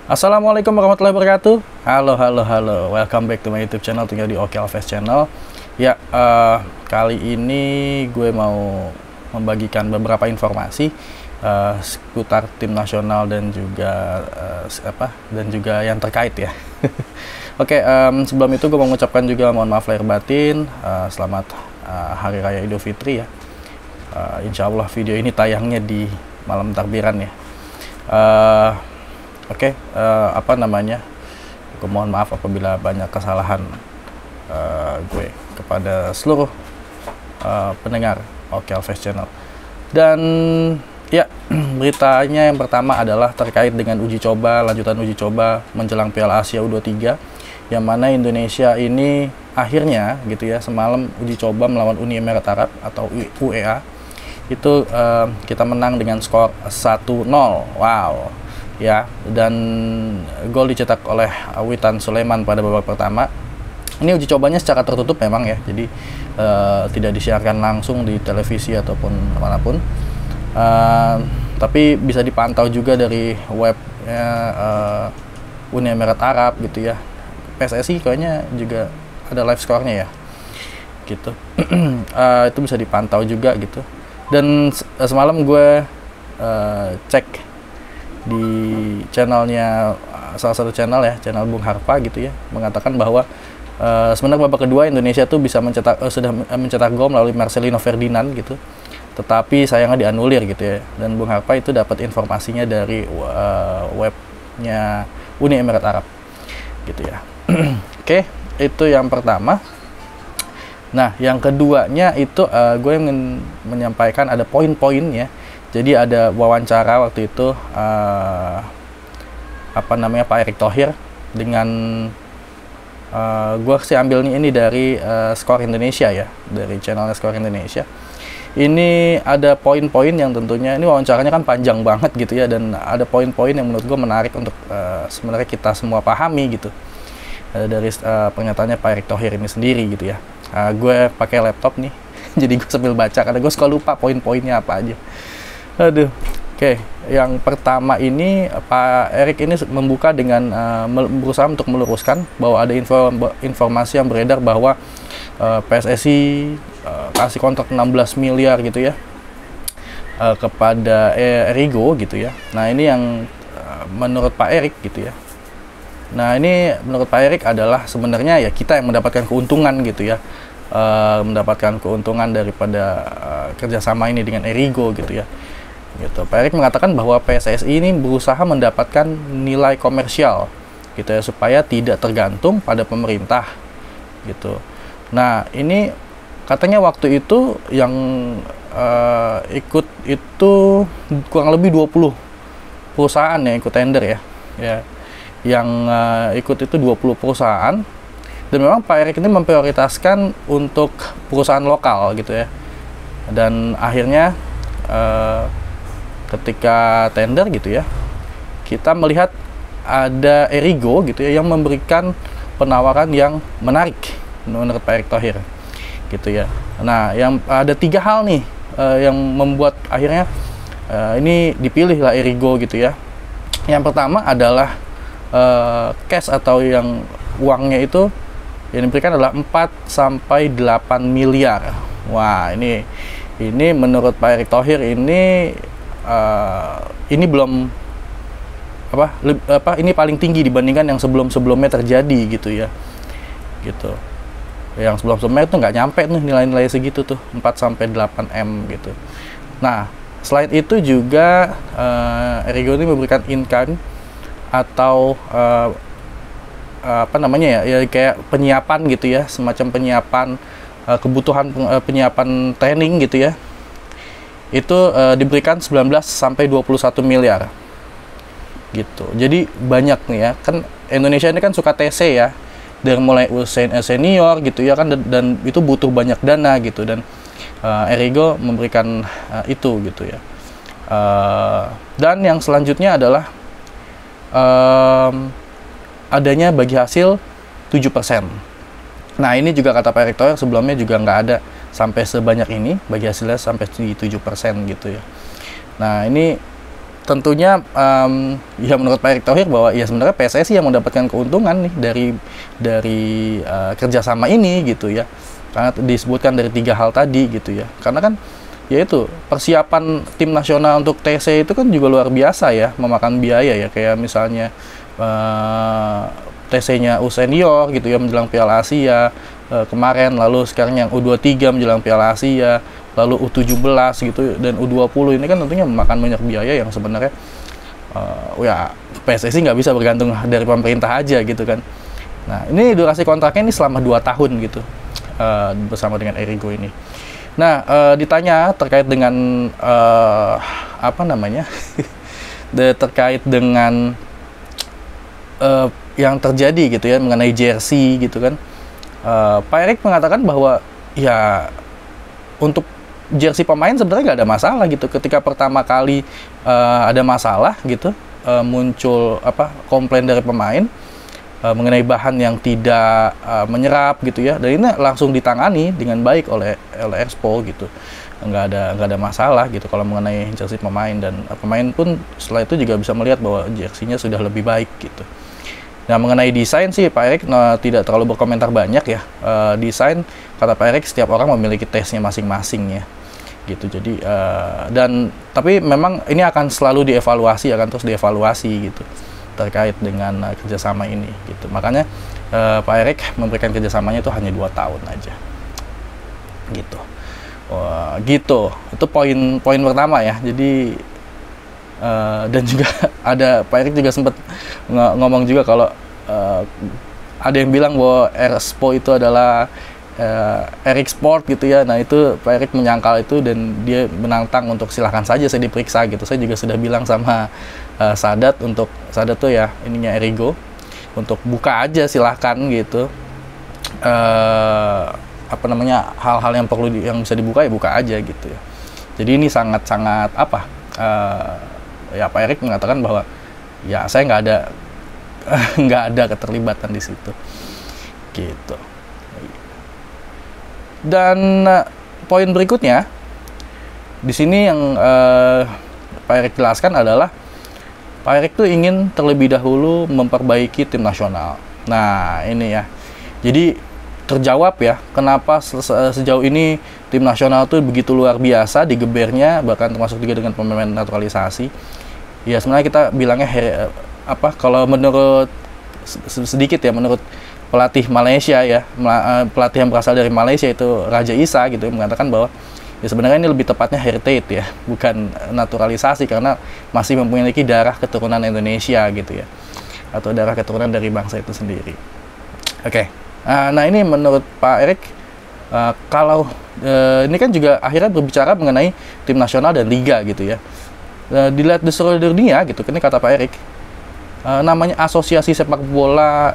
Assalamualaikum warahmatullahi wabarakatuh. Halo. Welcome back to my YouTube channel, tinggal di Oke Alves Channel. Ya, kali ini gue mau membagikan beberapa informasi seputar tim nasional dan juga yang terkait ya. Oke, sebelum itu gue mau mengucapkan juga mohon maaf lahir batin. Selamat Hari Raya Idul Fitri ya. Insya Allah video ini tayangnya di malam takbiran ya. Oke, gue mohon maaf apabila banyak kesalahan gue kepada seluruh pendengar Oke Alves Channel. Dan ya, beritanya yang pertama adalah terkait dengan lanjutan uji coba menjelang Piala Asia U23, yang mana Indonesia ini akhirnya gitu ya, semalam uji coba melawan Uni Emirat Arab atau UEA, itu kita menang dengan skor 1-0. Wow ya, dan gol dicetak oleh Witan Sulaiman pada babak pertama. Ini uji cobanya secara tertutup memang ya, jadi tidak disiarkan langsung di televisi ataupun manapun, tapi bisa dipantau juga dari webnya Uni Emirat Arab gitu ya. PSSI kayaknya juga ada live skornya ya gitu. Itu bisa dipantau juga gitu. Dan semalam gue cek di channelnya, salah satu channel ya, channel Bung Harpa gitu ya, mengatakan bahwa sebenarnya babak kedua Indonesia tuh bisa sudah mencetak gol melalui Marcelino Ferdinand gitu, tetapi sayangnya dianulir gitu ya. Dan Bung Harpa itu dapat informasinya dari webnya Uni Emirat Arab gitu ya. Oke, itu yang pertama. Nah, yang keduanya itu gue ingin menyampaikan ada poin-poinnya. Jadi ada wawancara waktu itu Pak Erick Thohir dengan gue sih ambilnya ini dari Skor Indonesia ya, dari channelnya Skor Indonesia. Ini ada poin-poin yang tentunya ini wawancaranya kan panjang banget gitu ya, dan ada poin-poin yang menurut gue menarik untuk sebenarnya kita semua pahami gitu dari pernyataannya Pak Erick Thohir ini sendiri gitu ya. Gue pakai laptop nih, jadi gue sambil baca karena gue suka lupa poin-poinnya apa aja. Aduh. Oke, yang pertama ini Pak Erick ini membuka dengan berusaha untuk meluruskan bahwa ada informasi yang beredar bahwa PSSI kasih kontrak 16 miliar gitu ya kepada Erigo gitu ya. Nah, ini yang menurut Pak Erick gitu ya. Nah, ini menurut Pak Erick adalah sebenarnya ya kita yang mendapatkan keuntungan gitu ya, mendapatkan keuntungan daripada kerjasama ini dengan Erigo gitu ya. Gitu. Pak Erick mengatakan bahwa PSSI ini berusaha mendapatkan nilai komersial gitu ya, supaya tidak tergantung pada pemerintah gitu. Nah, ini katanya waktu itu yang ikut itu kurang lebih 20 perusahaan yang ikut tender ya. Yang ikut itu 20 perusahaan, dan memang Pak Erick ini memprioritaskan untuk perusahaan lokal gitu ya. Dan akhirnya ketika tender gitu ya, kita melihat ada Erigo gitu ya yang memberikan penawaran yang menarik menurut Pak Erick Thohir gitu ya. Nah, yang ada 3 hal nih yang membuat akhirnya ini dipilih lah Erigo gitu ya. Yang pertama adalah cash atau yang uangnya itu yang diberikan adalah 4-8 miliar. Wah, ini menurut Pak Erick Thohir ini belum ini paling tinggi dibandingkan yang sebelumnya terjadi gitu ya. Gitu. Yang sebelumnya itu nggak nyampe tuh nilai-nilai segitu tuh, 4-8 M gitu. Nah, selain itu juga Erigo ini memberikan in-kind atau ya kayak penyiapan gitu ya, semacam penyiapan kebutuhan penyiapan training gitu ya. Itu diberikan 19-21 miliar gitu. Jadi banyak nih ya, kan Indonesia ini kan suka TC ya, dari mulai senior gitu ya kan, dan itu butuh banyak dana gitu, dan Erigo memberikan itu gitu ya. Dan yang selanjutnya adalah adanya bagi hasil 7%. Nah, ini juga kata Pak Erick Thohir sebelumnya juga nggak ada sampai sebanyak ini, bagi hasilnya sampai di 7% gitu ya. Nah, ini tentunya ya menurut Pak Erick Thohir bahwa ya sebenarnya PSSI yang mendapatkan keuntungan nih dari kerjasama ini gitu ya, karena disebutkan dari 3 hal tadi gitu ya, karena kan yaitu persiapan tim nasional untuk TC itu kan juga luar biasa ya, memakan biaya ya, kayak misalnya TC-nya U senior gitu ya menjelang Piala Asia kemarin, lalu sekarang yang U23 menjelang Piala Asia, lalu U17 gitu, dan U20 ini kan tentunya memakan banyak biaya yang sebenarnya ya PSSI nggak bisa bergantung dari pemerintah aja gitu kan. Nah ini durasi kontraknya ini selama 2 tahun gitu bersama dengan Erigo ini. Nah ditanya terkait dengan apa namanya terkait dengan yang terjadi gitu ya mengenai jersey gitu kan, Pak Erick mengatakan bahwa ya untuk jersey pemain sebenarnya nggak ada masalah gitu. Ketika pertama kali ada masalah gitu, muncul komplain dari pemain mengenai bahan yang tidak menyerap gitu ya, dan ini langsung ditangani dengan baik oleh Expo gitu. Nggak ada masalah gitu kalau mengenai jersey pemain, dan pemain pun setelah itu juga bisa melihat bahwa jersinya sudah lebih baik gitu. Nah mengenai desain sih Pak Erick tidak terlalu berkomentar banyak ya. Desain kata Pak Erick setiap orang memiliki taste-nya masing-masing ya gitu. Jadi tapi memang ini akan selalu dievaluasi, akan terus dievaluasi gitu terkait dengan kerjasama ini gitu. Makanya Pak Erick memberikan kerjasamanya itu hanya 2 tahun aja gitu. Gitu itu poin pertama ya. Jadi dan juga ada Pak Erick juga sempat ngomong juga kalau ada yang bilang bahwa Expo itu adalah Erick Sport gitu ya. Nah itu Pak Erick menyangkal itu dan dia menantang untuk silahkan saja saya diperiksa gitu. Saya juga sudah bilang sama Sadat tuh ya ininya Erigo untuk buka aja silahkan gitu. Apa namanya hal-hal yang perlu yang bisa dibuka ya buka aja gitu ya. Jadi ini sangat-sangat ya Pak Erick mengatakan bahwa ya saya nggak ada keterlibatan di situ gitu. Dan poin berikutnya di sini yang Pak Erick jelaskan adalah Pak Erick tuh ingin terlebih dahulu memperbaiki tim nasional. Nah ini ya, jadi terjawab ya kenapa sejauh ini tim nasional tuh begitu luar biasa digebernya, bahkan termasuk juga dengan pemain naturalisasi. Ya sebenarnya kita bilangnya kalau menurut sedikit ya, menurut pelatih Malaysia ya, pelatih yang berasal dari Malaysia itu Raja Isa gitu mengatakan bahwa ya sebenarnya ini lebih tepatnya heritage ya, bukan naturalisasi, karena masih memiliki darah keturunan Indonesia gitu ya, atau darah keturunan dari bangsa itu sendiri. Oke. Nah ini menurut Pak Erick kalau ini kan juga akhirnya berbicara mengenai tim nasional dan liga gitu ya. Dilihat di seluruh dunia gitu, ini kata Pak Erick namanya asosiasi sepak bola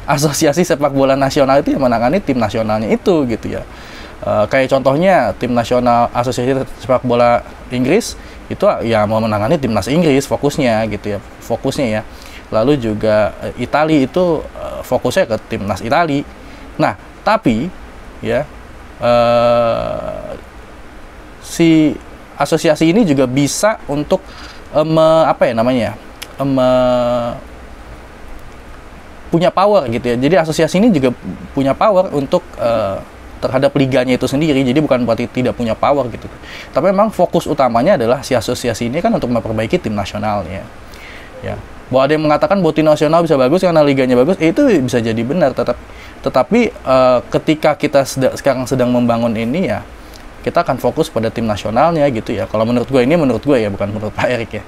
asosiasi sepak bola nasional itu yang menangani tim nasionalnya itu gitu ya. Kayak contohnya tim nasional asosiasi sepak bola Inggris itu ya mau menangani timnas Inggris fokusnya gitu ya. Lalu juga Italia itu fokusnya ke timnas Italia. Nah tapi ya si asosiasi ini juga bisa untuk punya power gitu ya. Jadi asosiasi ini juga punya power untuk terhadap liganya itu sendiri. Jadi bukan berarti tidak punya power gitu. Tapi memang fokus utamanya adalah si asosiasi ini kan untuk memperbaiki tim nasionalnya. Ya. Bahwa ada yang mengatakan bahwa tim nasional bisa bagus karena liganya bagus, itu bisa jadi benar. Tetapi ketika kita sekarang sedang membangun ini ya, kita akan fokus pada tim nasionalnya gitu ya. Kalau menurut gue ya, bukan menurut Pak Erick ya.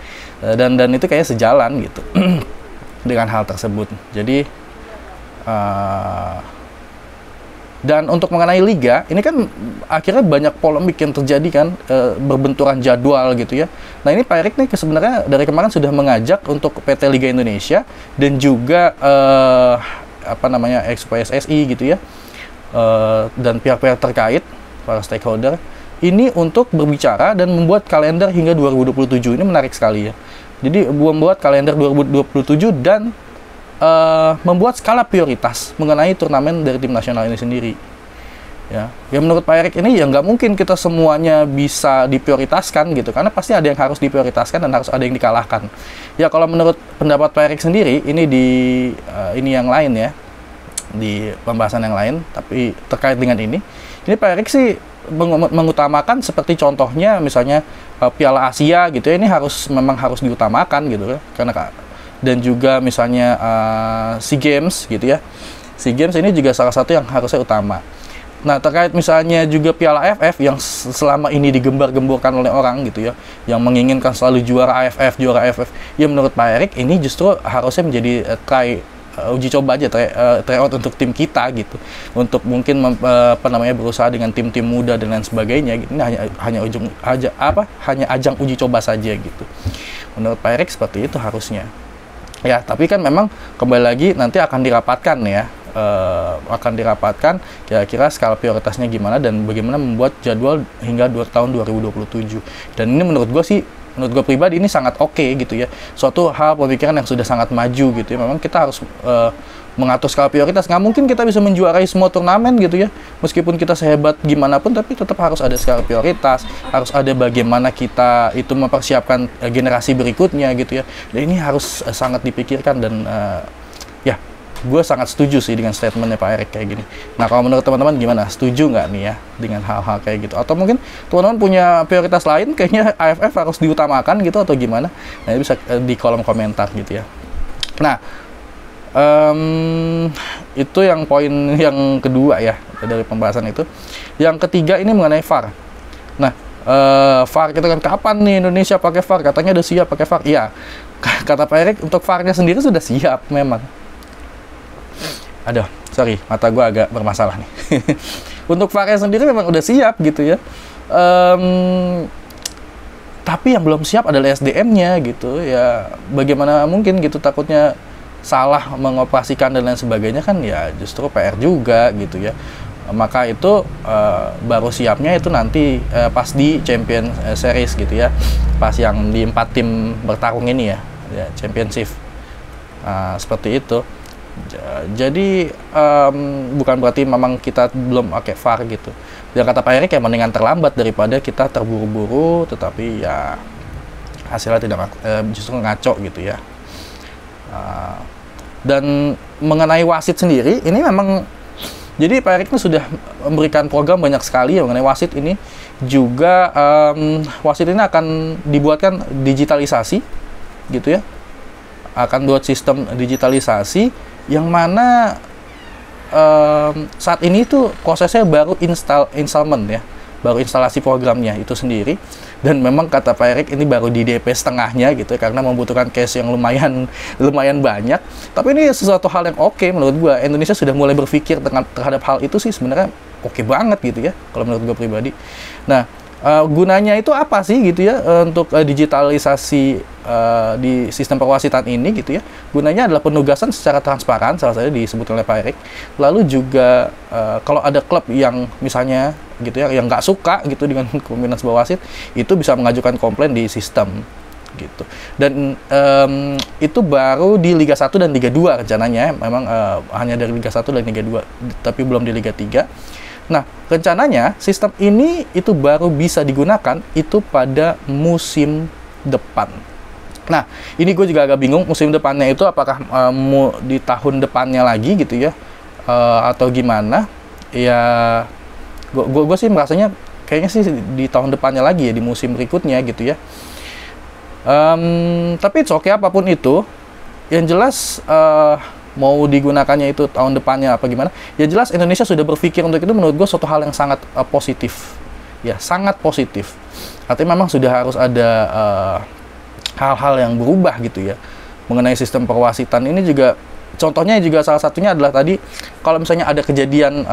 Dan itu kayaknya sejalan gitu dengan hal tersebut. Jadi dan untuk mengenai liga, ini kan akhirnya banyak polemik yang terjadi kan, berbenturan jadwal gitu ya. Nah ini Pak Erick nih sebenarnya dari kemarin sudah mengajak untuk PT Liga Indonesia dan juga Expo PSSI gitu ya, dan pihak-pihak terkait, para stakeholder ini untuk berbicara dan membuat kalender hingga 2027. Ini menarik sekali ya. Jadi membuat kalender 2027 dan membuat skala prioritas mengenai turnamen dari tim nasional ini sendiri Ya menurut Pak Erik ini ya nggak mungkin kita semuanya bisa diprioritaskan gitu, karena pasti ada yang harus diprioritaskan dan harus ada yang dikalahkan. Ya kalau menurut pendapat Pak Erik sendiri ini ini yang lain ya, di pembahasan yang lain tapi terkait dengan ini Pak Erik sih mengutamakan seperti contohnya misalnya Piala Asia gitu ya, ini memang harus diutamakan gitu ya, karena dan juga misalnya SEA Games gitu ya, SEA Games ini juga salah satu yang harusnya utama. Nah, terkait misalnya juga Piala AFF yang selama ini digembar-gemborkan oleh orang gitu ya, yang menginginkan selalu juara AFF, ya menurut Pak Erik ini justru harusnya menjadi uji coba aja, tryout untuk tim kita gitu, untuk mungkin berusaha dengan tim-tim muda dan lain sebagainya gitu. Ini hanya ajang uji coba saja gitu. Menurut Pak Erik seperti itu harusnya. Ya, tapi kan memang kembali lagi nanti akan dirapatkan ya. Kira-kira skala prioritasnya gimana dan bagaimana membuat jadwal hingga tahun 2027. Dan ini menurut gue pribadi ini sangat oke gitu ya, suatu hal pemikiran yang sudah sangat maju gitu ya. Memang kita harus mengatur skala prioritas. Nggak mungkin kita bisa menjuarai semua turnamen gitu ya, meskipun kita sehebat gimana pun, tapi tetap harus ada skala prioritas, harus ada bagaimana kita itu mempersiapkan generasi berikutnya gitu ya. Dan ini harus sangat dipikirkan dan ya gue sangat setuju sih dengan statementnya Pak Erik kayak gini. Nah, kalau menurut teman-teman gimana? Setuju nggak nih ya dengan hal-hal kayak gitu? Atau mungkin teman-teman punya prioritas lain, kayaknya AFF harus diutamakan gitu atau gimana? Nah, bisa di kolom komentar gitu ya. Nah, itu yang poin yang kedua ya dari pembahasan itu. Yang ketiga ini mengenai VAR. Nah, VAR kita kan kapan nih Indonesia pakai VAR? Katanya udah siap pakai VAR. Iya, kata Pak Erik untuk VAR-nya sendiri sudah siap memang. Aduh, sorry, mata gue agak bermasalah nih. Untuk VAR-nya sendiri memang udah siap gitu ya. Tapi yang belum siap adalah SDM-nya gitu ya. Bagaimana mungkin gitu, takutnya salah mengoperasikan dan lain sebagainya kan ya justru PR juga gitu ya. Maka itu baru siapnya itu nanti pas di Champion Series gitu ya. Pas yang di 4 tim bertarung ini ya Championship. Seperti itu. Jadi bukan berarti memang kita belum pakai VAR gitu. Dan kata Pak Erik ya mendingan terlambat daripada kita terburu-buru tetapi ya hasilnya tidak justru ngaco gitu ya. Dan mengenai wasit sendiri ini memang jadi Pak Erik sudah memberikan program banyak sekali ya mengenai wasit ini. Juga wasit ini akan dibuatkan digitalisasi gitu ya, akan buat sistem digitalisasi yang mana saat ini tuh prosesnya baru installment ya, baru instalasi programnya itu sendiri. Dan memang kata Pak Erik ini baru di DP setengahnya gitu ya, karena membutuhkan cash yang lumayan banyak. Tapi ini sesuatu hal yang oke menurut gua. Indonesia sudah mulai berpikir terhadap hal itu sih sebenarnya oke banget gitu ya kalau menurut gua pribadi. Nah, gunanya itu apa sih gitu ya untuk digitalisasi di sistem perwasitan ini gitu ya. Gunanya adalah penugasan secara transparan, salah satunya disebut oleh Pak Erik. Lalu juga kalau ada klub yang misalnya gitu ya yang nggak suka gitu dengan kepemimpinan sebuah wasit, itu bisa mengajukan komplain di sistem gitu. Dan itu baru di Liga 1 dan Liga 2 rencananya. Memang hanya dari Liga 1 dan Liga 2 tapi belum di Liga 3. Nah, rencananya sistem ini itu baru bisa digunakan itu pada musim depan. Nah, ini gue juga agak bingung musim depannya itu apakah di tahun depannya lagi gitu ya, atau gimana? Ya, gue sih merasanya kayaknya sih di tahun depannya lagi ya, di musim berikutnya gitu ya. Tapi oke apapun itu, yang jelas mau digunakannya itu tahun depannya apa gimana, ya jelas Indonesia sudah berpikir untuk itu. Menurut gue suatu hal yang sangat positif ya, sangat positif. Artinya memang sudah harus ada hal-hal yang berubah gitu ya mengenai sistem perwasitan ini. Juga contohnya juga salah satunya adalah tadi kalau misalnya ada kejadian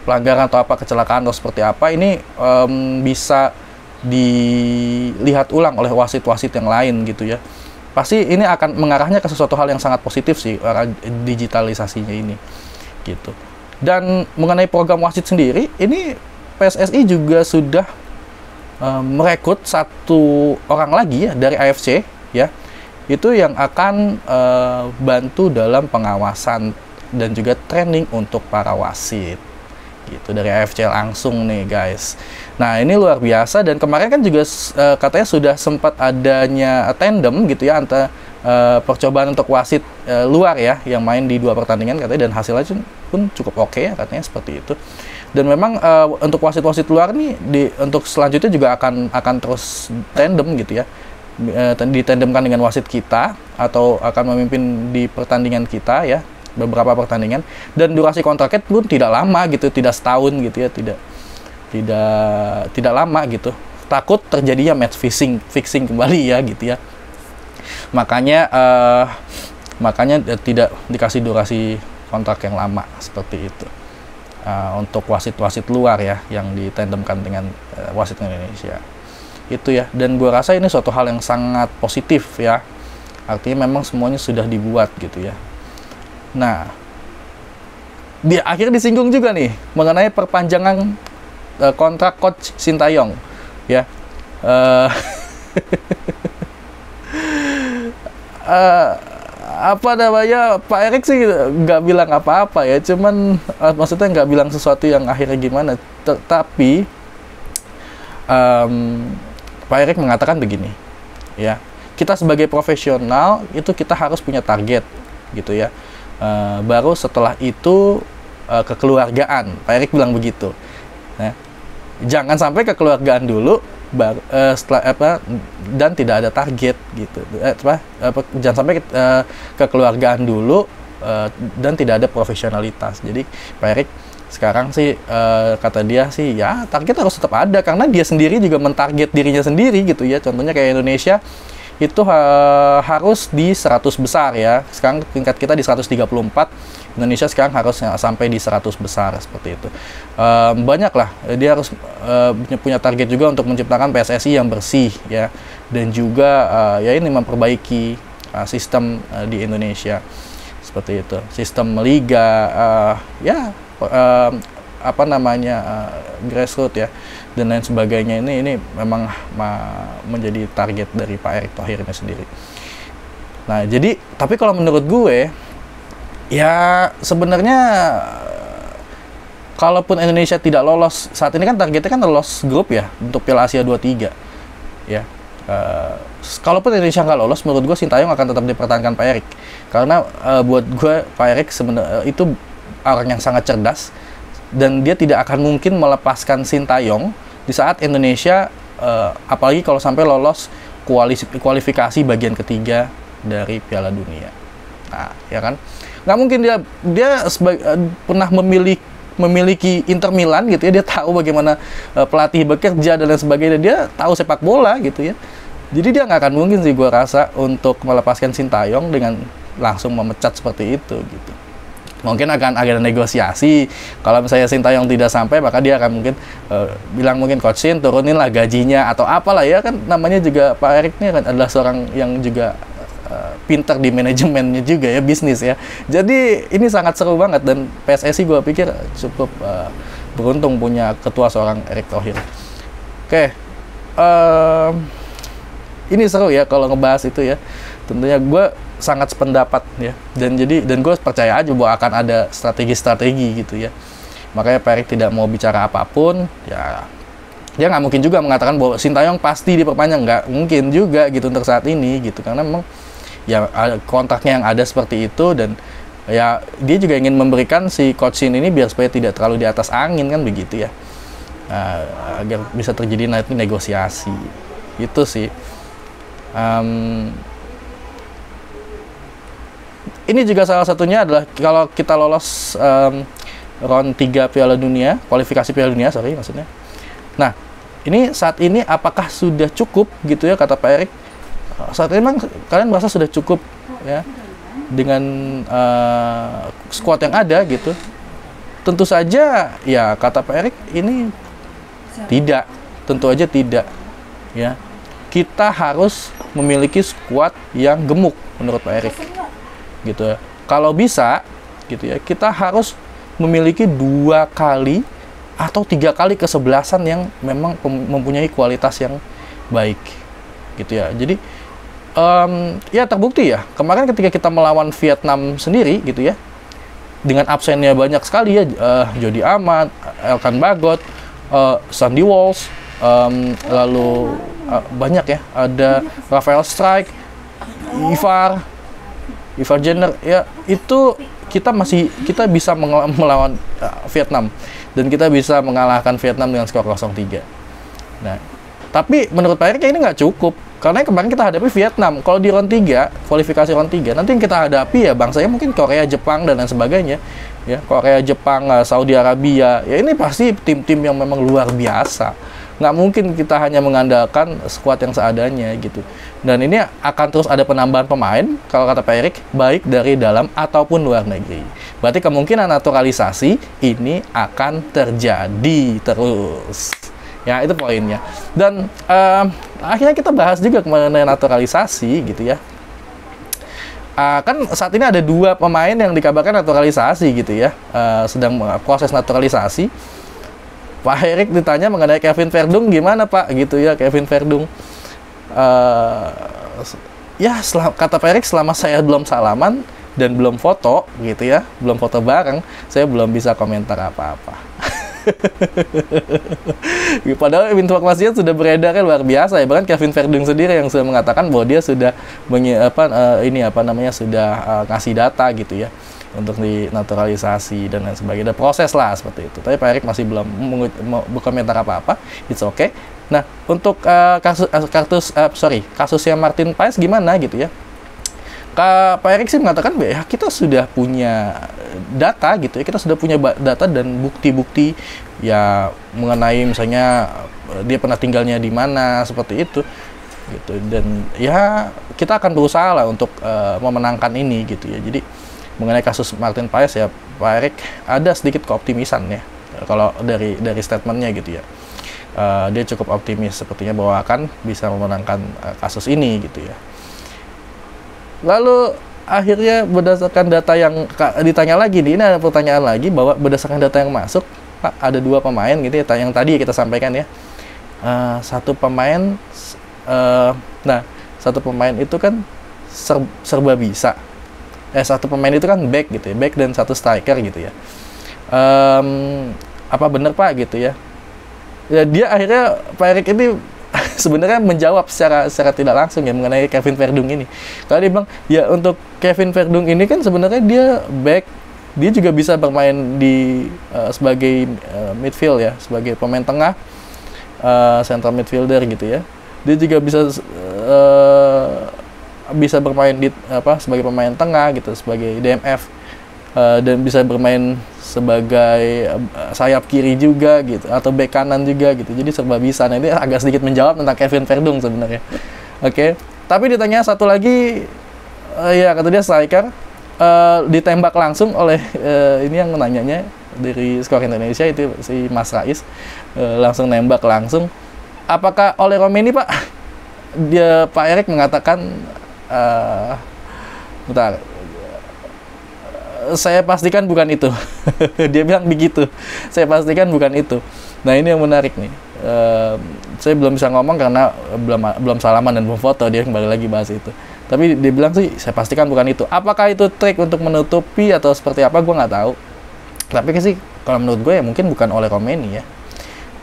pelanggaran atau apa, kecelakaan atau seperti apa, ini bisa dilihat ulang oleh wasit-wasit yang lain gitu ya. Pasti ini akan mengarahnya ke sesuatu hal yang sangat positif sih, arah digitalisasinya ini gitu. Dan mengenai program wasit sendiri, ini PSSI juga sudah merekrut 1 orang lagi ya dari AFC ya, itu yang akan bantu dalam pengawasan dan juga training untuk para wasit gitu, dari AFC langsung nih guys. Nah ini luar biasa, dan kemarin kan juga katanya sudah sempat adanya tandem gitu ya, antara percobaan untuk wasit luar ya yang main di 2 pertandingan katanya, dan hasilnya pun cukup oke ya katanya seperti itu. Dan memang untuk wasit-wasit luar nih untuk selanjutnya juga akan terus tandem gitu ya, ditandemkan dengan wasit kita atau akan memimpin di pertandingan kita ya, beberapa pertandingan, dan durasi kontraknya pun tidak lama gitu, tidak setahun gitu ya, tidak lama gitu. Takut terjadinya match fixing kembali ya gitu ya. Makanya tidak dikasih durasi kontrak yang lama seperti itu untuk wasit-wasit luar ya yang ditandemkan dengan wasit Indonesia itu ya. Dan gue rasa ini suatu hal yang sangat positif ya, artinya memang semuanya sudah dibuat gitu ya. Nah, akhirnya disinggung juga nih mengenai perpanjangan kontrak coach Sintayong ya. Apa namanya, Pak Erik sih nggak bilang apa-apa ya, cuman maksudnya nggak bilang sesuatu yang akhirnya gimana. Tapi Pak Erik mengatakan begini ya, kita sebagai profesional itu kita harus punya target gitu ya, baru setelah itu kekeluargaan. Pak Erik bilang begitu ya. Jangan sampai kekeluargaan dulu dan tidak ada target gitu, jangan sampai kekeluargaan dulu dan tidak ada profesionalitas. Jadi Pak Erik sekarang sih kata dia sih ya, target harus tetap ada karena dia sendiri juga mentarget dirinya sendiri gitu ya. Contohnya kayak Indonesia itu harus di 100 besar ya, sekarang tingkat kita di 134, Indonesia sekarang harus sampai di 100 besar seperti itu. Banyak lah, dia harus punya target juga untuk menciptakan PSSI yang bersih ya, dan juga ya ini memperbaiki sistem di Indonesia seperti itu, sistem liga ya apa namanya grassroots ya dan lain sebagainya. Ini memang menjadi target dari Pak Erick Thohir ini sendiri. Nah jadi, tapi kalau menurut gue ya sebenarnya kalaupun Indonesia tidak lolos saat ini, kan targetnya kan lolos grup ya untuk Piala Asia 23 ya. Kalaupun Indonesia nggak lolos, menurut gue Sintayong akan tetap dipertahankan Pak Erick, karena buat gue Pak Erick sebenarnya itu orang yang sangat cerdas, dan dia tidak akan mungkin melepaskan Sintayong di saat Indonesia apalagi kalau sampai lolos kualifikasi bagian ketiga dari Piala Dunia. Nah ya kan, nggak mungkin dia pernah memiliki Inter Milan gitu ya, dia tahu bagaimana pelatih bekerja dan lain sebagainya, dia tahu sepak bola gitu ya. Jadi dia nggak akan mungkin sih gue rasa untuk melepaskan Sintayong dengan langsung memecat seperti itu gitu. Mungkin akan ada negosiasi. Kalau misalnya Sintayong tidak sampai, maka dia akan mungkin bilang mungkin Coach Sin turuninlah gajinya atau apalah ya, kan namanya juga Pak Erick ini kan adalah seorang yang juga pintar di manajemennya juga ya, bisnis ya. Jadi ini sangat seru banget, dan PSSI gue pikir cukup beruntung punya ketua seorang Erick Thohir. Oke, ini seru ya kalau ngebahas itu ya. Tentunya gue sangat sependapat ya, dan gue percaya aja bahwa akan ada strategi-strategi gitu ya. Makanya Pak Erick tidak mau bicara apapun ya. Dia nggak mungkin juga mengatakan bahwa Sintayong pasti diperpanjang, nggak mungkin juga gitu untuk saat ini gitu, karena memang ya kontraknya yang ada seperti itu, dan ya dia juga ingin memberikan si Coach Sin ini biar supaya tidak terlalu di atas angin kan begitu ya, agar bisa terjadi nanti negosiasi itu sih. Ini juga salah satunya adalah kalau kita lolos round 3 Piala Dunia, kualifikasi Piala Dunia maksudnya. Nah ini saat ini apakah sudah cukup gitu ya, kata Pak Erick. Saat ini memang kalian merasa sudah cukup ya dengan skuad yang ada gitu? Tentu saja ya, kata Pak Erick, ini tidak, tentu aja tidak ya. Kita harus memiliki skuad yang gemuk menurut Pak Erick gitu ya. Kalau bisa gitu ya, kita harus memiliki 2 kali atau 3 kali kesebelasan yang memang mempunyai kualitas yang baik gitu ya. Jadi ya terbukti ya kemarin ketika kita melawan Vietnam sendiri gitu ya, dengan absennya banyak sekali ya, Jody Amat, Elkan Bagot, Sandy Walsh, lalu banyak ya, ada Rafael Strike, Ivar Jenner ya, itu kita bisa melawan Vietnam, dan kita bisa mengalahkan Vietnam dengan skor 0-3. Nah, tapi menurut Pak Erik ini nggak cukup, karena kemarin kita hadapi Vietnam. Kalau di round 3, kualifikasi round 3, nanti yang kita hadapi ya bangsanya mungkin Korea, Jepang, dan lain sebagainya. Ya, Korea, Jepang, Saudi Arabia, ya ini pasti tim-tim yang memang luar biasa. Nggak mungkin kita hanya mengandalkan skuad yang seadanya gitu. Dan ini akan terus ada penambahan pemain, kalau kata Pak Erik, baik dari dalam ataupun luar negeri. Berarti kemungkinan naturalisasi ini akan terjadi terus. Ya, itu poinnya. Dan akhirnya kita bahas juga mengenai naturalisasi gitu ya. Kan saat ini ada 2 pemain yang dikabarkan naturalisasi gitu ya, sedang proses naturalisasi. Pak Erik ditanya mengenai Kevin Verdung, gimana Pak gitu ya, Kevin Verdung. Ya, kata Pak Erik, selama saya belum salaman dan belum foto gitu ya, belum foto bareng, saya belum bisa komentar apa-apa. Padahal informasinya sudah beredar kan luar biasa ya, bahkan Kevin Verdung sendiri yang sudah mengatakan bahwa dia sudah sudah ngasih data gitu ya untuk dinaturalisasi dan lain sebagainya, ada proses lah seperti itu. Tapi Pak Erik masih belum berkomentar apa-apa. It's okay. Nah, untuk kasusnya Martin Paes gimana gitu ya? Pak Erik sih mengatakan ya kita sudah punya data gitu ya, kita sudah punya data dan bukti-bukti ya mengenai misalnya dia pernah tinggalnya di mana seperti itu gitu, dan ya kita akan berusaha lah untuk memenangkan ini gitu ya. Jadi mengenai kasus Martin Paes ya, Pak Erik ada sedikit keoptimisan ya kalau dari statementnya gitu ya. Dia cukup optimis sepertinya bahwa akan bisa memenangkan kasus ini gitu ya. Lalu akhirnya berdasarkan data yang ditanya lagi nih, ini ada pertanyaan lagi bahwa berdasarkan data yang masuk, Pak, ada 2 pemain gitu ya, yang tadi kita sampaikan ya. Satu pemain itu kan serba bisa. Satu pemain itu kan back gitu ya, back dan satu striker gitu ya. Apa benar Pak gitu ya? Ya, dia akhirnya Pak Erik ini sebenarnya menjawab secara tidak langsung ya mengenai Kevin Verdung ini. Kalau dia bilang ya untuk Kevin Verdung ini kan sebenarnya dia back, dia juga bisa bermain di sebagai midfield ya, sebagai pemain tengah, central midfielder gitu ya. Dia juga bisa bermain di sebagai pemain tengah gitu, sebagai DMF, dan bisa bermain sebagai sayap kiri juga gitu, atau bek kanan juga gitu. Jadi serba bisa. Nah, ini agak sedikit menjawab tentang Kevin Verdung sebenarnya. Oke. Tapi ditanya satu lagi, ya kata dia striker, ditembak langsung oleh ini yang nanyanya dari Skor Indonesia itu si Mas Rais, langsung nembak langsung. Apakah oleh Romeni Pak? Dia Pak Erik mengatakan saya pastikan bukan itu. Dia bilang begitu. Saya pastikan bukan itu. Nah, ini yang menarik nih. Saya belum bisa ngomong karena belum salaman dan belum foto. Dia kembali lagi bahas itu. Tapi dia bilang sih, saya pastikan bukan itu. Apakah itu trik untuk menutupi atau seperti apa, gue nggak tahu. Tapi sih, kalau menurut gue ya mungkin bukan oleh Romeni ya.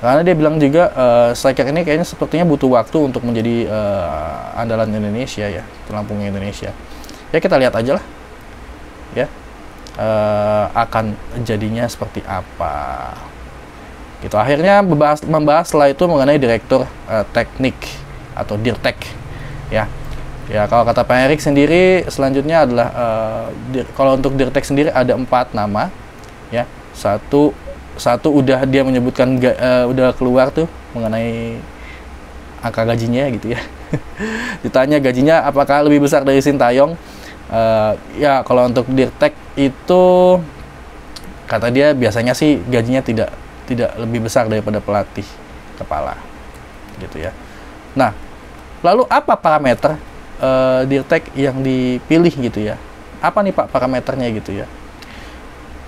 Karena dia bilang juga striker ini kayaknya sepertinya butuh waktu untuk menjadi andalan Indonesia ya, tulang punggung Indonesia. Ya kita lihat aja lah. Ya. Akan jadinya seperti apa gitu. Akhirnya membahas setelah itu mengenai direktur teknik atau Dirtek ya. Kalau kata Pak Erik sendiri selanjutnya adalah kalau untuk Dirtek sendiri ada 4 nama ya. Satu udah dia menyebutkan udah keluar tuh mengenai angka gajinya gitu ya. Ditanya gajinya apakah lebih besar dari Sintayong. Ya kalau untuk Dirtek itu kata dia biasanya sih gajinya tidak lebih besar daripada pelatih kepala gitu ya. Nah, lalu apa parameter Dirtek yang dipilih gitu ya? Apa nih Pak parameternya gitu ya?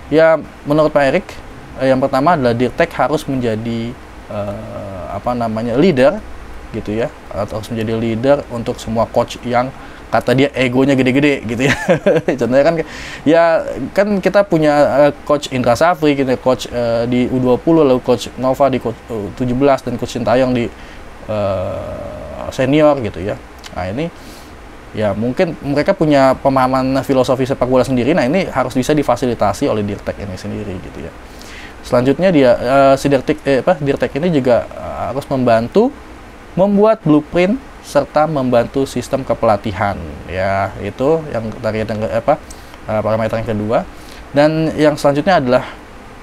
Ya menurut Pak Erik yang pertama adalah Dirtek harus menjadi leader gitu ya, atau harus menjadi leader untuk semua coach yang kata dia egonya gede-gede gitu ya. Contohnya kan ya kan kita punya coach Indra Safri, kita coach di U20, lalu coach Nova di U17 dan coach Sintayong di senior gitu ya. Nah ini ya mungkin mereka punya pemahaman filosofi sepak bola sendiri. Nah ini harus bisa difasilitasi oleh Dirtek ini sendiri gitu ya. Selanjutnya dia si Dirtek ini juga harus membantu membuat blueprint serta membantu sistem kepelatihan ya, itu yang target yang parameter yang kedua. Dan yang selanjutnya adalah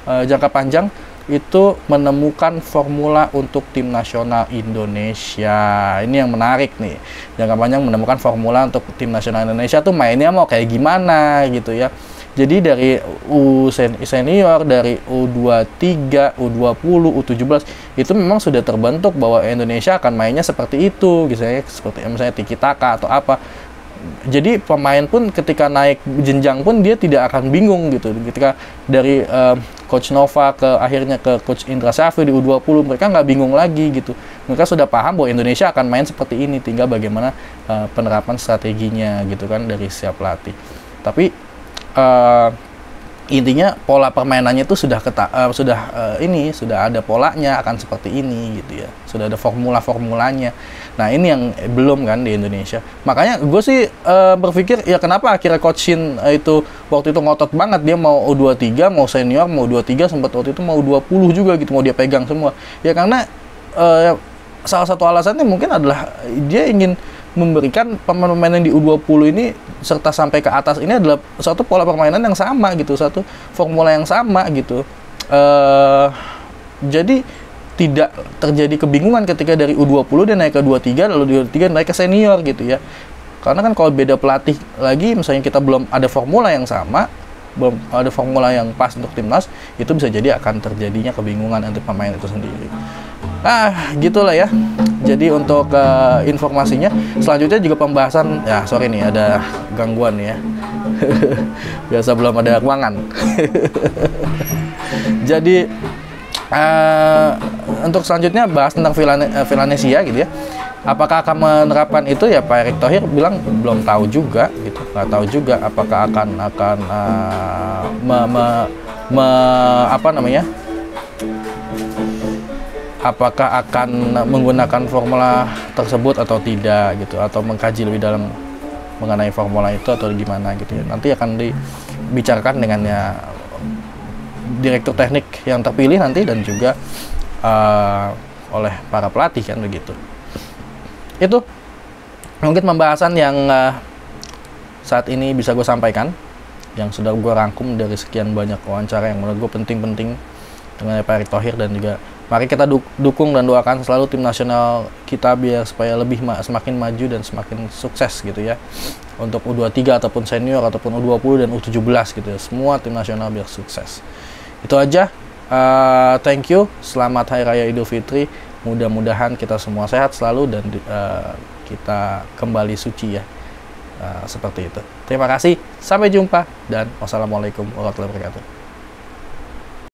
jangka panjang itu menemukan formula untuk tim nasional Indonesia. Ini yang menarik nih, jangka panjang menemukan formula untuk tim nasional Indonesia tuh mainnya mau kayak gimana gitu ya. Jadi dari senior, dari U23, U20, U17 itu memang sudah terbentuk bahwa Indonesia akan mainnya seperti itu, misalnya tiki taka atau apa. Jadi pemain pun ketika naik jenjang pun dia tidak akan bingung gitu. Ketika dari Coach Nova ke akhirnya ke Coach Indra Safri di U20, mereka nggak bingung lagi gitu. Mereka sudah paham bahwa Indonesia akan main seperti ini, tinggal bagaimana penerapan strateginya gitu kan dari setiap pelatih. Tapi intinya pola permainannya itu sudah ada polanya, akan seperti ini gitu ya, sudah ada formulanya. Nah ini yang belum kan di Indonesia. Makanya gue sih berpikir ya kenapa akhirnya Coach Shin itu waktu itu ngotot banget, dia mau U23, mau senior, mau U23, sempat waktu itu mau U20 juga gitu, mau dia pegang semua ya. Karena salah satu alasannya mungkin adalah dia ingin memberikan pemain-pemain yang di U20 ini serta sampai ke atas ini adalah suatu pola permainan yang sama gitu, satu formula yang sama gitu. Jadi tidak terjadi kebingungan ketika dari U20 dia naik ke U23, lalu di U23 naik ke senior gitu ya. Karena kan kalau beda pelatih lagi, misalnya kita belum ada formula yang sama, belum ada formula yang pas untuk timnas, itu bisa jadi akan terjadinya kebingungan untuk pemain itu sendiri. Gitulah ya. Jadi untuk informasinya, selanjutnya juga pembahasan, ya sorry nih ada gangguan ya. Biasa belum ada ruangan. Jadi untuk selanjutnya bahas tentang Villanesia gitu ya. Apakah akan menerapkan itu ya, Pak Erick Thohir bilang belum tahu juga gitu, nggak tahu juga apakah akan apakah akan menggunakan formula tersebut atau tidak gitu, atau mengkaji lebih dalam mengenai formula itu atau gimana gitu ya. Nanti akan dibicarakan dengan ya direktur teknik yang terpilih nanti, dan juga oleh para pelatih kan begitu. Itu mungkin pembahasan yang saat ini bisa gue sampaikan, yang sudah gue rangkum dari sekian banyak wawancara yang menurut gue penting-penting mengenai Pak Erick Thohir. Dan juga mari kita dukung dan doakan selalu tim nasional kita biar supaya lebih semakin maju dan semakin sukses gitu ya, untuk U23 ataupun senior ataupun U20 dan U17 gitu ya, semua tim nasional biar sukses. Itu aja. Thank you, selamat Hari Raya Idul Fitri, mudah-mudahan kita semua sehat selalu dan kita kembali suci ya, seperti itu. Terima kasih, sampai jumpa, dan wassalamualaikum warahmatullahi wabarakatuh.